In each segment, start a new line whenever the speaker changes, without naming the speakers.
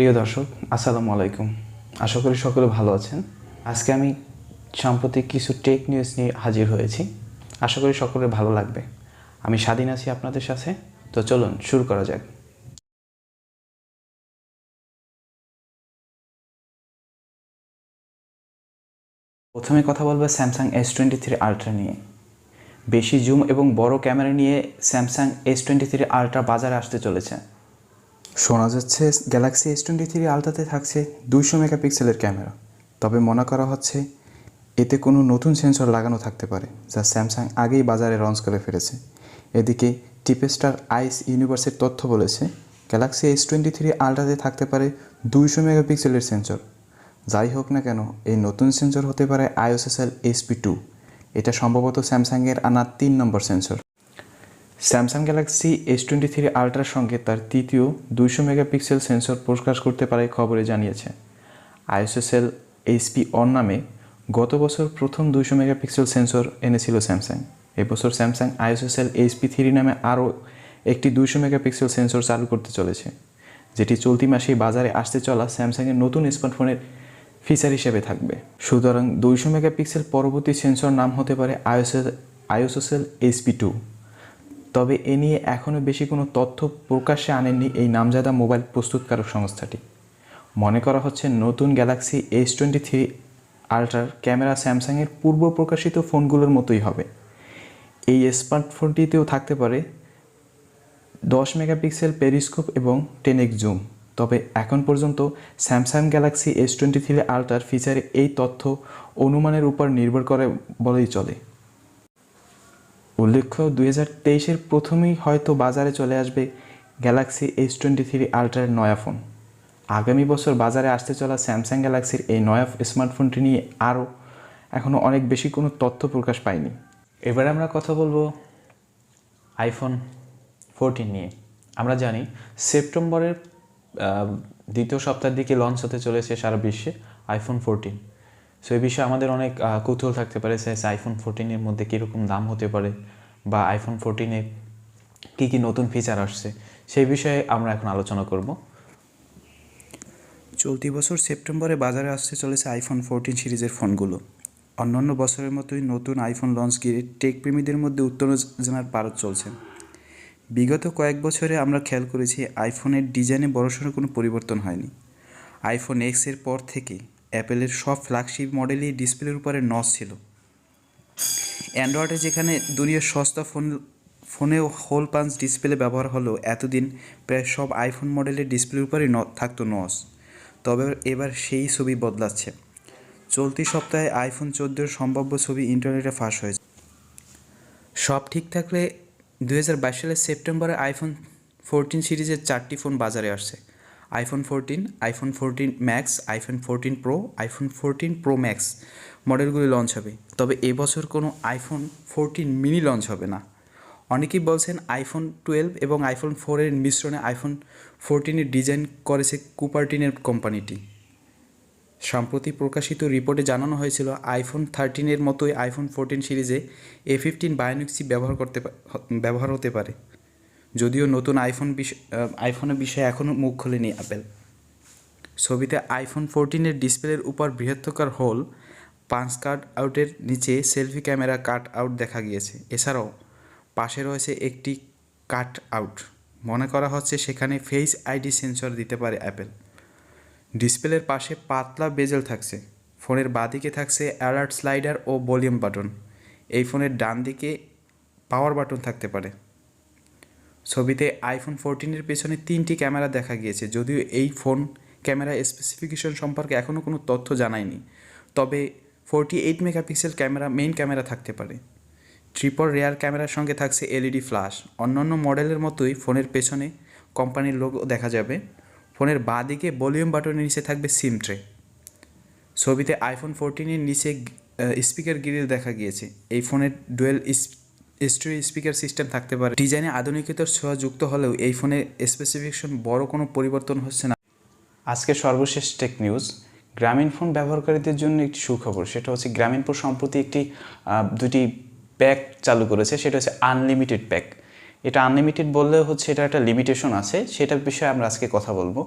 প্রিয় দর্শক, আসসালামু আলাইকুম। আশা করি সকলে ভালো আছেন। আজকে আমি সাম্প্রতিক কিছু টেক নিউজ নিয়ে হাজির হয়েছি। আশা করি সকলের ভালো লাগবে। আমি স্বাধীন আছি আপনাদের সাথে। তো চলুন শুরু করা যাক। প্রথমে কথা বলবো স্যামসাং S23 আলট্রা নিয়ে। বেশি জুম এবং বড় ক্যামেরা নিয়ে স্যামসাং S23 আলট্রা বাজারে আসতে চলেছে। শোনা যাচ্ছে গ্যালাক্সি S23 আলট্রাতে থাকছে 200 মেগাপিক্সেলের ক্যামেরা, তবে মনে করা হচ্ছে এতে কোনো নতুন সেন্সর লাগানো থাকতে পারে, যা স্যামসাং আগেই বাজারে লঞ্চ করে ফেলেছে। এদিকে টিপস্টার আইস ইউনিভার্সের তথ্য বলেছে গ্যালাক্সি S23 আলট্রাতে থাকতে পারে 200 মেগাপিক্সেলের সেন্সর। যাই হোক না কেন, এই নতুন সেন্সর হতে পারে ISOCELL SP2। এটা সম্ভবত স্যামসাংয়ের আনা 3 নম্বর সেন্সর। স্যামসাং গ্যালাক্সি S23 আলট্রার সঙ্গে তার তৃতীয় 200 মেগাপিক্সেল সেন্সর প্রকাশ করতে পারে খবরে জানিয়েছে। ISOCELL SP1 নামে গত বছর প্রথম 200 মেগাপিক্সেল সেন্সর এনেছিল স্যামসাং। এবছর স্যামসাং ISOCELL SP3 নামে আরও একটি 200 মেগাপিক্সেল সেন্সর চালু করতে চলেছে, যেটি চলতি মাসেই বাজারে আসতে চলা স্যামসাংয়ের নতুন স্মার্টফোনের ফিচার হিসেবে থাকবে। সুতরাং 200 মেগাপিক্সেল পরবর্তী সেন্সর নাম হতে পারে ISOCELL SP2। তবে এ নিয়ে এখনও বেশি কোনো তথ্য প্রকাশ্যে আনেননি এই নামজাদা মোবাইল প্রস্তুতকারক সংস্থাটি। মনে করা হচ্ছে নতুন গ্যালাক্সি S23 আলট্রার ক্যামেরা স্যামসাংয়ের পূর্ব প্রকাশিত ফোনগুলোর মতোই হবে। এই স্মার্টফোনটিতেও থাকতে পারে 10 মেগাপিক্সেল পেরিস্কোপ এবং 10x জুম। তবে এখন পর্যন্ত স্যামসাং গ্যালাক্সি S23 আলট্রার ফিচারে এই তথ্য অনুমানের উপর নির্ভর করে বলেই চলে। উল্লেখ্য, 2023-এর প্রথমেই হয়তো বাজারে চলে আসবে গ্যালাক্সি S23 আলট্রার নয়া ফোন। আগামী বছর বাজারে আসতে চলা স্যামসাং গ্যালাক্সির এই নয়া স্মার্টফোনটি নিয়ে এখনও অনেক বেশি কোনো তথ্য প্রকাশ পায়নি। এবার আমরা কথা বলবো আইফোন 14 নিয়ে। আমরা জানি সেপ্টেম্বরের দ্বিতীয় সপ্তাহের দিকে লঞ্চ হতে চলেছে সারা বিশ্বে আইফোন 14। সো এই বিষয়ে আমাদের অনেক কৌতূহল থাকতে পারে যে আইফোন 14-এর মধ্যে কীরকম দাম হতে পারে বা আইফোন 14-এ কী কী নতুন ফিচার আসছে, সেই বিষয়ে আমরা এখন আলোচনা করব।
চলতি বছর সেপ্টেম্বরে বাজারে আসতে চলেছে আইফোন 14 সিরিজের ফোনগুলো। অন্যান্য বছরের মতোই নতুন আইফোন লঞ্চ ঘিরে টেক প্রেমীদের মধ্যে উত্তেজনার পারদ চলছে। বিগত কয়েক বছরে আমরা খেয়াল করেছি আইফোনের ডিজাইনে বড়সড় কোনো পরিবর্তন হয়নি। আইফোন এক্সের পর থেকে অ্যাপেলের সব ফ্ল্যাগশিপ মডেলই ডিসপ্লের উপরে নচ ছিল। অ্যান্ড্রয়েডে যেখানে দুনিয়ার সস্তা ফোনেও হোল পাঞ্চ ডিসপ্লে ব্যবহার হলেও এতদিন প্রায় সব আইফোন মডেলের ডিসপ্লের উপরেই থাকতো নচ। তবে এবার সেই ছবি বদলাচ্ছে। চলতি সপ্তাহে আইফোন 14-এর সম্ভাব্য ছবি ইন্টারনেটে ফাঁস হয়েছে। সব ঠিক থাকলে 2022 সালের সেপ্টেম্বরে আইফোন 14 সিরিজের 4টি ফোন বাজারে আসছে। IPhone 14, iPhone 14 Max, iPhone 14 Pro, iPhone 14 Pro Max মডেলগুলি লঞ্চ হবে। তবে এবছর কোনো আইফোন 14 মিনি লঞ্চ হবে না। অনেকেই বলছেন আইফোন 12 এবং আইফোন 4-এর মিশ্রণে আইফোন 14-এর ডিজাইন করেছে কুপারটিনের কোম্পানিটি। সম্প্রতি প্রকাশিত রিপোর্টে জানানো হয়েছিল আইফোন 13-এর মতোই আইফোন 14 সিরিজে A15 বায়োনিক চিপ ব্যবহার হতে পারে। যদিও নতুন আইফোনের বিষয়ে এখনও মুখ খোলেনি অ্যাপেল। ছবিতে আইফোন 14-এর ডিসপ্লের উপর বৃহত্তর হোল, পাঞ্চ কাট আউটের নিচে সেলফি ক্যামেরা কাট আউট দেখা গিয়েছে। এছাড়াও পাশে রয়েছে একটি কাট আউট। মনে করা হচ্ছে সেখানে ফেস আইডি সেন্সর দিতে পারে অ্যাপেল। ডিসপ্লের পাশে পাতলা বেজেল থাকছে। ফোনের বাঁদিকে থাকছে অ্যালার্ট স্লাইডার ও ভলিউম বাটন। এই ফোনের ডান দিকে পাওয়ার বাটন থাকতে পারে। ছবিতে আইফোন 14-এর পেছনে 3টি ক্যামেরা দেখা গিয়েছে। যদিও এই ফোন ক্যামেরা স্পেসিফিকেশন সম্পর্কে এখনও কোনো তথ্য জানায়নি, তবে 48 মেগাপিক্সেল মেইন ক্যামেরা থাকতে পারে। ট্রিপল রেয়ার ক্যামেরার সঙ্গে থাকছে LED ফ্ল্যাশ। অন্যান্য মডেলের মতোই ফোনের পেছনে কোম্পানির লোগো দেখা যাবে। ফোনের বাঁ দিকে ভলিউম বাটনের নিচে থাকবে সিম ট্রে। ছবিতে আইফোন 14-এর নিচে স্পিকার গ্রিল দেখা গিয়েছে। এই ফোনের ডুয়েল স্টোরেজ স্পিকার সিস্টেম থাকতে পারে। ডিজাইনে আধুনিকতার ছোঁয়া যুক্ত হলেও এই ফোনের স্পেসিফিকেশন বড় কোনো পরিবর্তন হচ্ছে না।
আজকের সর্বশেষ টেক নিউজ, গ্রামীণ ফোন ব্যবহারকারীদের জন্য একটি সুখবর। সেটা হচ্ছে গ্রামীণফোন সম্প্রতি দুটি প্যাক চালু করেছে। সেটা হচ্ছে আনলিমিটেড প্যাক। এটা আনলিমিটেড বললেও হচ্ছে এটা একটা লিমিটেশন আছে, সেটার বিষয়ে আমরা আজকে কথা বলবো।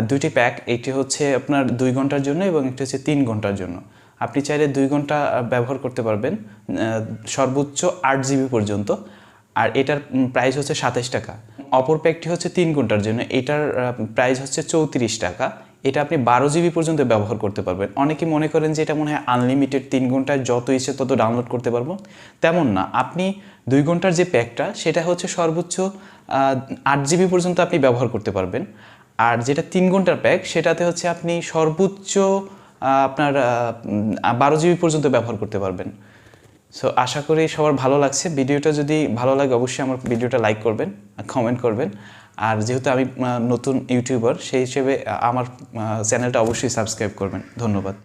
দুটি প্যাক, একটি হচ্ছে আপনার 2 ঘন্টার জন্য এবং একটি হচ্ছে 3 ঘন্টার জন্য। আপনি চাইলে 2 ঘন্টা ব্যবহার করতে পারবেন, সর্বোচ্চ 8 জিবি পর্যন্ত। আর এটার প্রাইস হচ্ছে 27 টাকা। অপর প্যাকটি হচ্ছে 3 ঘন্টার জন্য, এটার প্রাইস হচ্ছে 34 টাকা। এটা আপনি 12 জিবি পর্যন্ত ব্যবহার করতে পারবেন। অনেকে মনে করেন যে এটা মনে হয় আনলিমিটেড, 3 ঘন্টায় যত ইচ্ছে তত ডাউনলোড করতে পারবো, তেমন না। আপনি 2 ঘন্টার যে প্যাকটা সেটা হচ্ছে সর্বোচ্চ 8 জিবি পর্যন্ত আপনি ব্যবহার করতে পারবেন। আর যেটা 3 ঘন্টার প্যাক সেটাতে হচ্ছে আপনি সর্বোচ্চ আপনার 12 জিবি পর্যন্ত ব্যবহার করতে পারবেন। সো আশা করি সবার ভালো লাগছে। ভিডিওটা যদি ভালো লাগে অবশ্যই আমার ভিডিওটা লাইক করবেন, কমেন্ট করবেন। আর যেহেতু আমি নতুন ইউটিউবার, সেই হিসেবে আমার চ্যানেলটা অবশ্যই সাবস্ক্রাইব করবেন। ধন্যবাদ।